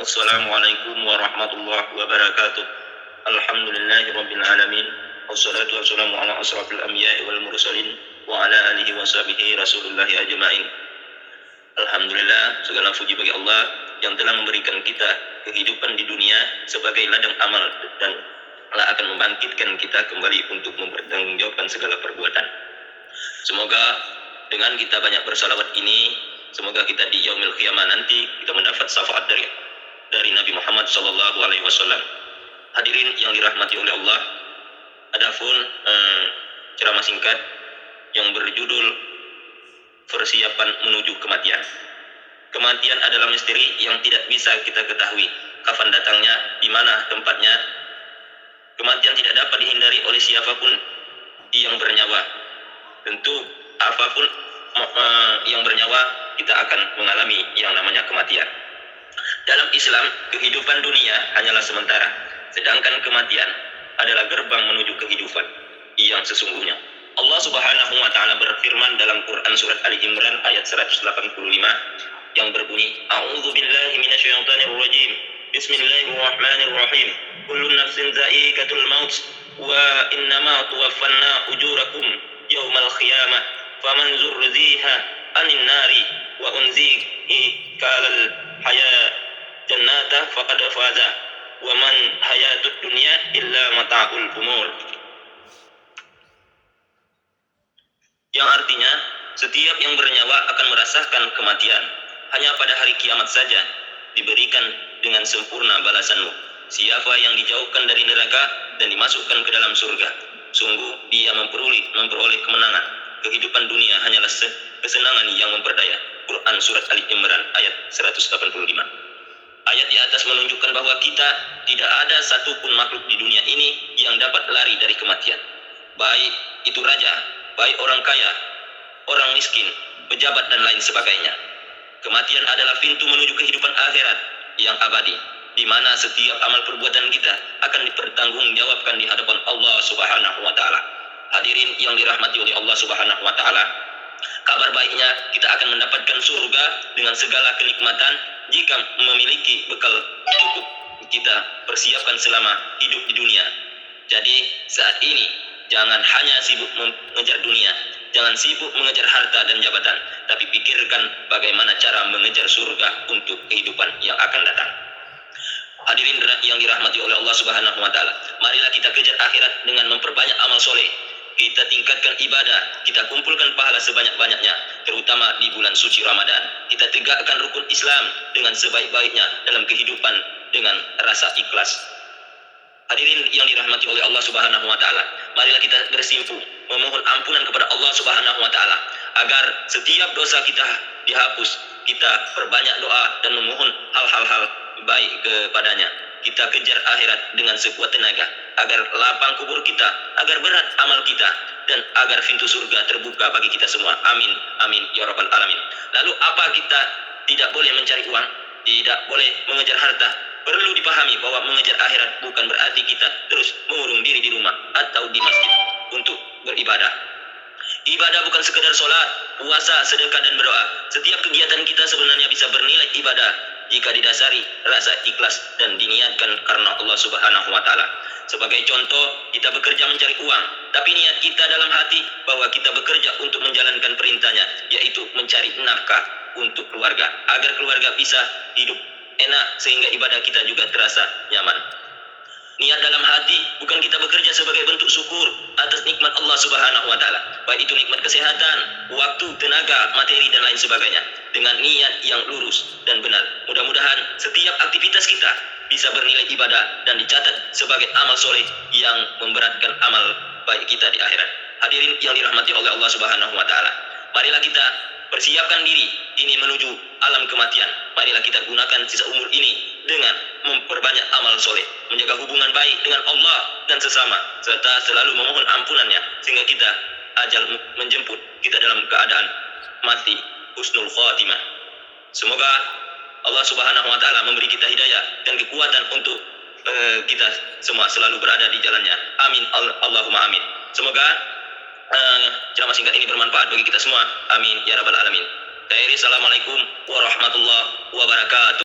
Assalamualaikum warahmatullahi wabarakatuh. Alhamdulillahirabbil alamin. Wassalatu wassalamu ala asrafil anbiya'i wal mursalin wa ala alihi wa sahbihi rasulillahi ajmain. Alhamdulillah, segala puji bagi Allah yang telah memberikan kita kehidupan di dunia sebagai ladang amal dan telah akan membangkitkan kita kembali untuk mempertanggungjawabkan segala perbuatan. Semoga dengan kita banyak bersalawat ini, semoga kita di yaumil qiyamah nanti kita mendapat syafaat dari Nabi Muhammad sallallahu alaihi wasallam. Hadirin yang dirahmati oleh Allah, adapun ceramah singkat yang berjudul persiapan menuju kematian. Kematian adalah misteri yang tidak bisa kita ketahui kapan datangnya, di mana tempatnya. Kematian tidak dapat dihindari oleh siapapun yang bernyawa. Tentu apapun yang bernyawa, kita akan mengalami yang namanya kematian. Dalam Islam, kehidupan dunia hanyalah sementara, sedangkan kematian adalah gerbang menuju kehidupan yang sesungguhnya. Allah Subhanahu wa taala berfirman dalam Quran surat Ali Imran ayat 185 yang berbunyi, A'udzu billahi minasyaitonir rajim. Bismillahirrahmanirrahim. Kullu nafsin dha'iqatul maut wa innama tuwaffawna ujurakum yaumal qiyamah. Faman zurziha 'anil nari wa unzikal hayat jannata faqad faza wa man hayatud dunya illa mata'ul umur. Yang artinya, setiap yang bernyawa akan merasakan kematian. Hanya pada hari kiamat saja diberikan dengan sempurna balasanmu. Siapa yang dijauhkan dari neraka dan dimasukkan ke dalam surga, sungguh dia memperoleh kemenangan. Kehidupan dunia hanyalah kesenangan yang memperdaya. Quran surat Ali Imran ayat 185. Ayat di atas menunjukkan bahwa kita tidak ada satupun makhluk di dunia ini yang dapat lari dari kematian. Baik itu raja, baik orang kaya, orang miskin, pejabat dan lain sebagainya. Kematian adalah pintu menuju kehidupan akhirat yang abadi, di mana setiap amal perbuatan kita akan dipertanggungjawabkan di hadapan Allah Subhanahu wa taala. Hadirin yang dirahmati oleh Allah Subhanahu wa taala, kabar baiknya kita akan mendapatkan surga dengan segala kenikmatan jika memiliki bekal cukup kita persiapkan selama hidup di dunia. Jadi saat ini jangan hanya sibuk mengejar dunia, jangan sibuk mengejar harta dan jabatan, tapi pikirkan bagaimana cara mengejar surga untuk kehidupan yang akan datang. Hadirin yang dirahmati oleh Allah Subhanahu wa taala, marilah kita kejar akhirat dengan memperbanyak amal soleh. Kita tingkatkan ibadah, kita kumpulkan pahala sebanyak-banyaknya, terutama di bulan suci Ramadan. Kita tegakkan rukun Islam dengan sebaik-baiknya dalam kehidupan dengan rasa ikhlas. Hadirin yang dirahmati oleh Allah Subhanahu wa taala, marilah kita bersimpuh memohon ampunan kepada Allah Subhanahu wa taala agar setiap dosa kita dihapus. Kita perbanyak doa dan memohon hal-hal baik kepadanya. Kita kejar akhirat dengan sekuat tenaga agar lapang kubur kita, agar berat amal kita, dan agar pintu surga terbuka bagi kita semua. Amin, amin, ya rabbal alamin. Lalu apa kita tidak boleh mencari uang, tidak boleh mengejar harta? Perlu dipahami bahwa mengejar akhirat bukan berarti kita terus mengurung diri di rumah atau di masjid untuk beribadah. Ibadah bukan sekedar sholat, puasa, sedekah, dan berdoa. Setiap kegiatan kita sebenarnya bisa bernilai ibadah jika didasari rasa ikhlas dan diniatkan karena Allah Subhanahu wa taala. Sebagai contoh, kita bekerja mencari uang, tapi niat kita dalam hati bahwa kita bekerja untuk menjalankan perintahnya, yaitu mencari nafkah untuk keluarga, agar keluarga bisa hidup enak sehingga ibadah kita juga terasa nyaman. Niat dalam hati bukan kita bekerja sebagai bentuk syukur atas nikmat Allah Subhanahu wa taala, baik itu nikmat kesehatan, waktu, tenaga, materi dan lain sebagainya, dengan niat yang lurus dan benar. Mudah-mudahan setiap aktivitas kita bisa bernilai ibadah dan dicatat sebagai amal soleh yang memberatkan amal baik kita di akhirat. Hadirin yang dirahmati oleh Allah Subhanahu wa taala, marilah kita persiapkan diri ini menuju alam kematian. Marilah kita gunakan sisa umur ini dengan memperbanyak amal soleh, menjaga hubungan baik dengan Allah dan sesama, serta selalu memohon ampunannya sehingga kita ajal menjemput kita dalam keadaan mati husnul khatimah. Semoga Allah Subhanahu wa taala memberi kita hidayah dan kekuatan untuk kita semua selalu berada di jalannya. Amin, Allahumma amin. Semoga ceramah singkat ini bermanfaat bagi kita semua. Amin ya rabbal alamin. Assalamualaikum warahmatullahi wabarakatuh.